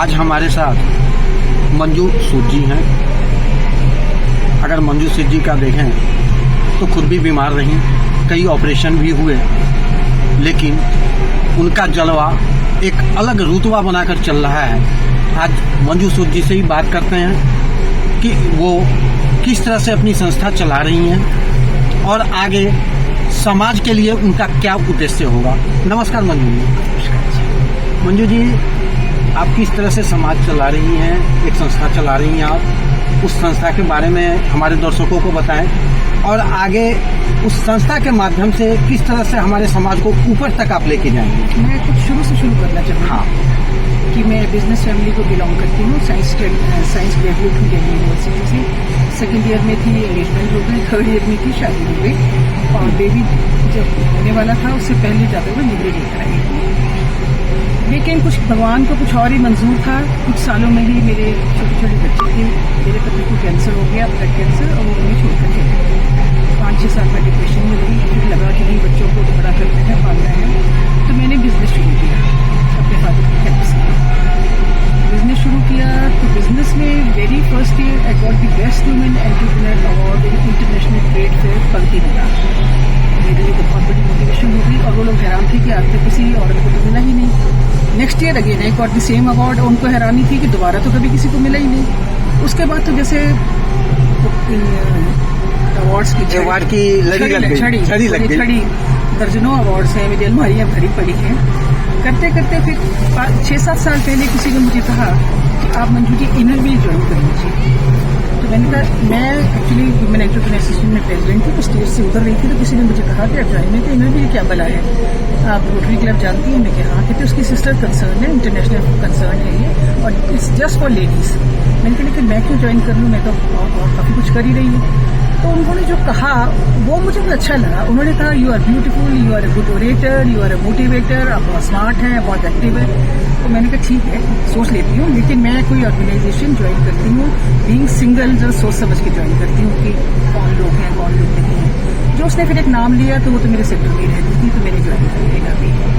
आज हमारे साथ मंजू सूद जी हैं। अगर मंजू सूद जी का देखें तो खुद भी बीमार रहीं, कई ऑपरेशन भी हुए, लेकिन उनका जलवा एक अलग रुतबा बनाकर चल रहा है। आज मंजू सूद जी से ही बात करते हैं कि वो किस तरह से अपनी संस्था चला रही हैं और आगे समाज के लिए उनका क्या उद्देश्य होगा। नमस्कार मंजू जी। मंजू जी, आप किस तरह से समाज चला रही हैं, एक संस्था चला रही हैं आप, उस संस्था के बारे में हमारे दर्शकों को बताएं और आगे उस संस्था के माध्यम से किस तरह से हमारे समाज को ऊपर तक आप लेके जाएंगे। मैं कुछ शुरू से शुरू करना चाहूँगी। हाँ, कि मैं बिजनेस फैमिली को बिलोंग करती हूँ। साइंस ग्रेजुएट हूँ दिल्ली यूनिवर्सिटी से। सेकेंड ईयर में थी, एंगेजमेंट हो गई। थर्ड ईयर में थी, शादी हो गई और बेबी जब होने वाला था उससे पहले जाते हुए डिग्री लेकर आई। लेकिन कुछ भगवान को कुछ और ही मंजूर था। कुछ सालों में ही मेरे छोटे छोटे बच्चे थे। मेरे पति को कैंसर हो गया, ब्लड कैंसर, और वो उन्हें छोड़कर चले गए। 5-6 साल में डिप्रेशन में रही। फिर लगा कि नहीं, बच्चों को तो बड़ा करना है, पालना है, तो मैंने बिजनेस शुरू किया अपने फादर की हेल्प से। बिजनेस शुरू किया तो बिजनेस में very first year I got the best women entrepreneur award in international trade fair पंक्ति मिला। मेरे लिए बहुत बड़ी मोटिवेशन हो गई और वो लोग हैरान थे कि आज तक किसी औरत को तो मिला ही नहीं। Next year again I got the same award. उनको हैरानी थी कि दोबारा तो कभी किसी को मिला ही नहीं। उसके बाद तो जैसे अवार्ड्स की छड़ी दर्जनों अवार्ड्स हैं, मेरी अलमारियां भरी पड़ी हैं। करते करते फिर 6-7 साल पहले किसी ने मुझे कहा कि आप Manju ji inner wheel join कर लीजिए। तो मैंने कहा, मैं एक्चुअली वुमेन एंटरप्रेन्योर एसोसिएशन में प्रेसिडेंट थी, तो स्टेज से उतर रही थी, तो किसी ने मुझे कहा कि आप ज्वाइन में इनर व्हील क्या भला है, आप रोटरी क्लब जानती हैं? मैं कहा हाँ। कहते उसकी सिस्टर कंसर्न है, इंटरनेशनल कंसर्न है ये, और इट्स जस्ट फॉर लेडीज। मैंने कहा लेकिन मैं क्यों ज्वाइन कर लूँ, मैं तो और काफ़ी कुछ कर ही रही हूँ। तो उन्होंने जो कहा वो मुझे बहुत अच्छा लगा। उन्होंने कहा you are beautiful, you are a good orator, you are a motivator, आप बहुत स्मार्ट हैं, बहुत एक्टिव है। तो मैंने कहा ठीक है, सोच लेती हूँ, लेकिन मैं कोई ऑर्गेनाइजेशन ज्वाइन करती हूँ बीइंग सिंगल, जो सोच समझ के ज्वाइन करती हूँ कि कौन लोग हैं कौन लोग नहीं हैं। जो उसने फिर एक नाम लिया तो वो तो मेरे सेक्टर में रहती थी, तो मैंने ज्वाइन कर लिया।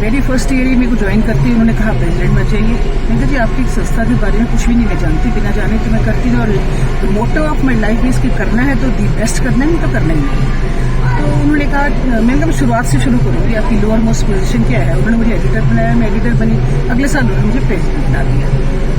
वेरी फर्स्ट ईयर ही मेरे को ज्वाइन करती है। उन्होंने कहा प्रेसिडेंट में चाहिए। मैंने कहा जी आपकी संस्था के बारे में कुछ भी नहीं मैं जानती, बिना जाने तो मैं करती हूँ, और motto of my life is कि करना है तो दी बेस्ट करना है, तो करना ही नहीं। तो उन्होंने कहा, मैंने कहा मैं शुरुआत से शुरू करूँगी, आपकी लोअर मोस्ट पोजीशन क्या है। उन्होंने मुझे एडिटर बनाया, मैं एडिटर बनी। अगले साल उन्होंने मुझे प्रेसिडेंट बना दिया।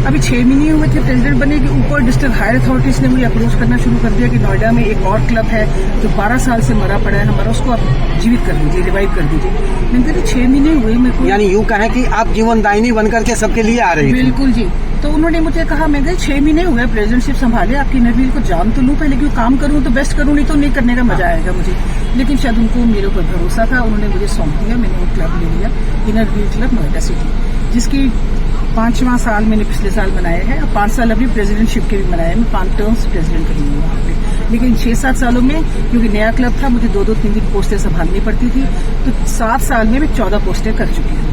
अभी 6 महीने हुए थे प्रेसिडेंट बने कि ऊपर डिस्ट्रिक्ट हायर अथॉरिटीज ने मुझे अप्रोच करना शुरू कर दिया कि नोएडा में एक और क्लब है जो 12 साल से मरा पड़ा है हमारा, उसको आप जीवित कर दीजिए, रिवाइव कर दीजिए। मैंने कहा 6 महीने हुए मेरे को, यानी यूँ कहें कि आप जीवनदायिनी बनकर के सबके लिए आ रही हैं। बिल्कुल जी। तो उन्होंने मुझे कहा, मैं गई 6 महीने हुए प्रेसिडेंटशिप संभाले, आपकी इनर व्हील को जान तो लूं पहले, क्यों काम करूं तो बेस्ट करूं, नहीं तो नहीं करने का मजा आएगा मुझे। लेकिन शायद उनको मेरे ऊपर भरोसा था, उन्होंने मुझे सौंप दिया। मैंने वो क्लब ले लिया, inner wheel club Noida city, जिसकी 5वां साल मैंने पिछले साल बनाया है, और 5 साल अभी प्रेसिडेंटशिप के भी बनाए। मैं 5 टर्म्स प्रेसिडेंट रही हूँ वहाँ पे। लेकिन 6-7 सालों में, क्योंकि नया क्लब था, मुझे 2-2, 3-3 पोस्टें संभालनी पड़ती थी, तो 7 साल में मैं 14 पोस्टें कर चुकी हूँ।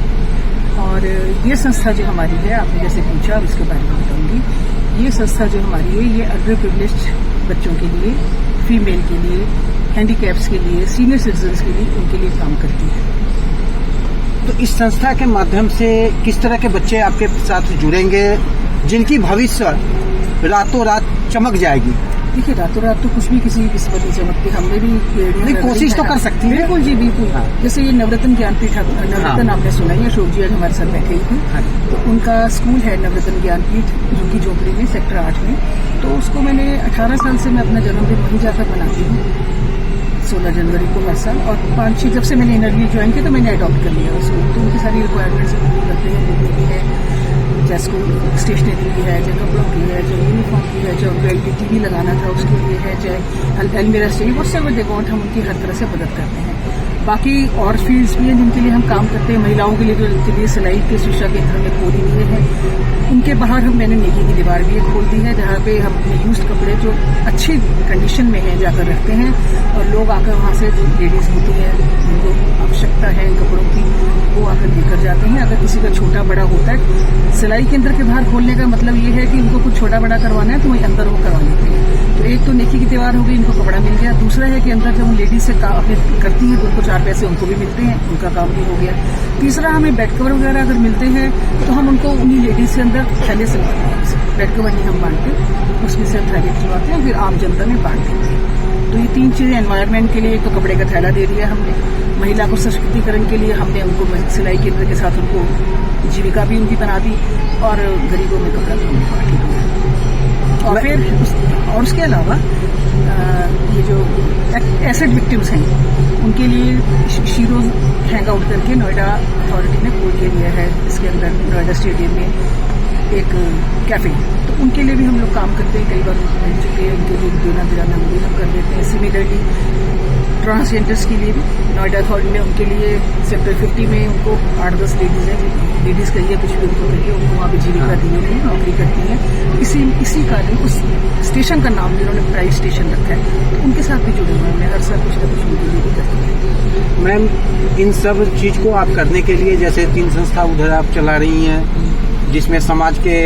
और ये संस्था जो हमारी है, आपने जैसे पूछा, अब इसके बारे में बताऊंगी। ये संस्था जो हमारी है, ये अंडर प्रिविलेज्ड बच्चों के लिए, फीमेल के लिए, हैंडीकैप्स के लिए, सीनियर सिटीजन्स के लिए, उनके लिए काम करती है। तो इस संस्था के माध्यम से किस तरह के बच्चे आपके साथ जुड़ेंगे जिनकी भविष्य रातों रात चमक जाएगी? देखिए, रातों रात तो कुछ भी किसी किस्मत नहीं चमकती। हमने भी कोशिश तो कर सकती है। बिल्कुल जी, बिल्कुल। हाँ। जैसे ये नवरत्न ज्ञानपीठ, नवरत्न आपने सुना ही, अशोक जी आज हमारे साथ बैठे ही थे। हाँ। तो उनका स्कूल है नवरत्न ज्ञानपीठ, जो की झोपड़ी में सेक्टर 8 में। तो उसको मैंने 18 साल से मैं अपना जन्मदिन वहीं जाकर मनाती हूँ, 16 जनवरी को हर साल। और 5-6 जब से मैंने इनर व्हील ज्वाइन किया तो मैंने अडॉप्ट कर लिया उसको। तो उनकी सारी रिक्वायरमेंट्स पूरी करते हैं, बुक की है, चाहे स्कूल स्टेशनरी की है, चाहे कपड़ों की है, चाहे यूनिफॉर्म की है, चाहे बेल्ट टीवी लगाना था उसके लिए है, चाहे अलमीरा चाहिए, वो सब देखो हम उनकी हर तरह से मदद करते हैं। बाकी और फील्ड्स भी हैं जिनके लिए हम काम करते हैं। महिलाओं के लिए जो जिनके लिए सिलाई के शीशा केंद्र में खोल दिए हैं, उनके बाहर मैंने नेकी की दीवार भी एक खोल दी है, जहाँ पे हम अपने यूज्ड कपड़े जो अच्छी कंडीशन में हैं जाकर रखते हैं, और लोग आकर वहाँ से जो लेडीज होती हैं जिनको आवश्यकता है इन कपड़ों की, वो आकर लेकर जाते हैं। अगर किसी का छोटा बड़ा होता है, सिलाई केंद्र के बाहर खोलने का मतलब ये है कि उनको कुछ छोटा बड़ा करवाना है तो वहीं अंदर वो करवा लेते हैं। तो एक तो नेकी की दीवार हो गई, इनको कपड़ा मिल गया। दूसरा है कि अंदर जब लेडीज से अपने करती हैं तो उनको 4 4 पैसे उनको भी मिलते हैं, उनका काम भी हो गया। तीसरा, हमें बेड कवर वगैरह अगर मिलते हैं तो हम उनको उन्हीं लेडीज के अंदर थैले सिलवाते हैं। बेड कवर नहीं हम बांटते, उसमें से हम थैले सिलवाते हैं, फिर आम जनता में बांट देते हैं। तो ये 3 चीजें एनवायरनमेंट के लिए, तो कपड़े का थैला दे दिया हमने, महिला को सशक्तिकरण के लिए हमने उनको सिलाई केंद्र के साथ उनको जीविका भी उनकी बना दी, और गरीबों में कपड़ा भी हमने बांट दिया। और फिर और उसके अलावा ये जो एसिड विक्टिम्स हैं उनके लिए शीरोज हैंग आउट करके नोएडा अथॉरिटी ने खोल के दिया है, इसके अंदर नोएडा स्टेडियम में एक कैफे, तो उनके लिए भी हम लोग काम करते हैं। कई बार उनको मिल चुके हैं, उनके लिए देना दिलाना वो भी हम कर देते हैं। सिमिलरली ट्रांसजेंडर्स के लिए भी नोएडा अथॉरिटी ने उनके लिए सेक्टर 50 में उनको 8-10 लेडीज हैं, लेडीज कहिए कुछ भी उनको कहिए, उनको वहाँ पे जीविका दी हुई है, नौकरी करती हैं। इसी कारण उस स्टेशन का नाम जिन्होंने प्राइस स्टेशन रखा है, तो उनके साथ भी जुड़े हुए हैं। हर साल कुछ न कुछ उनके लिए भी करते हैं। मैम, इन सब चीज को आप करने के लिए जैसे 3 संस्था उधर आप चला रही हैं, जिसमें समाज के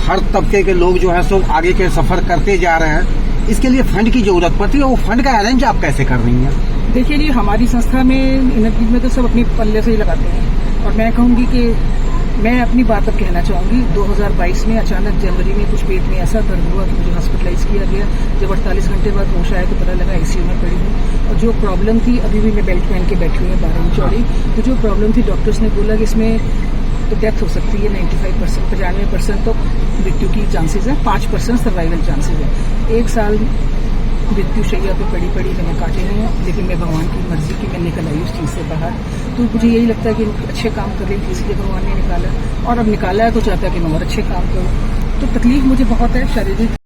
हर तबके के लोग जो है सो आगे के सफर करते जा रहे हैं, इसके लिए फंड की जरूरत पड़ती है। वो फंड का अरेंज आप कैसे कर रही हैं? देखिए जी, हमारी संस्था में इनर्जी में तो सब अपनी पल्ले से ही लगाते हैं, और मैं कहूँगी कि मैं अपनी बात अब कहना चाहूँगी। 2022 में अचानक जनवरी में कुछ पेट में ऐसा दर्द हुआ कि मुझे हॉस्पिटलाइज किया गया। जब 48 घंटे बाद होश आया तो पता लगा आईसीयू में पड़ी हूँ, और जो प्रॉब्लम थी, अभी भी मैं बेल्ट पहन के बैठी हुई हूँ 12 इंच चौड़ी, तो जो प्रॉब्लम थी डॉक्टर्स ने बोला कि इसमें तो डेथ हो सकती है 95%, 95% तो मृत्यु की चांसेस है, 5% सर्वाइवल चांसेस है। 1 साल मृत्यु शैया पे पड़ी मैंने काटे हैं, लेकिन मैं भगवान की मर्जी की मैं निकल आई उस चीज़ से बाहर। तो मुझे यही लगता है कि अच्छे काम कर रही थी, इसलिए भगवान ने निकाला, और अब निकाला है तो चाहता है कि मैं और अच्छे काम करूँ। तो तकलीफ मुझे बहुत है शारीरिक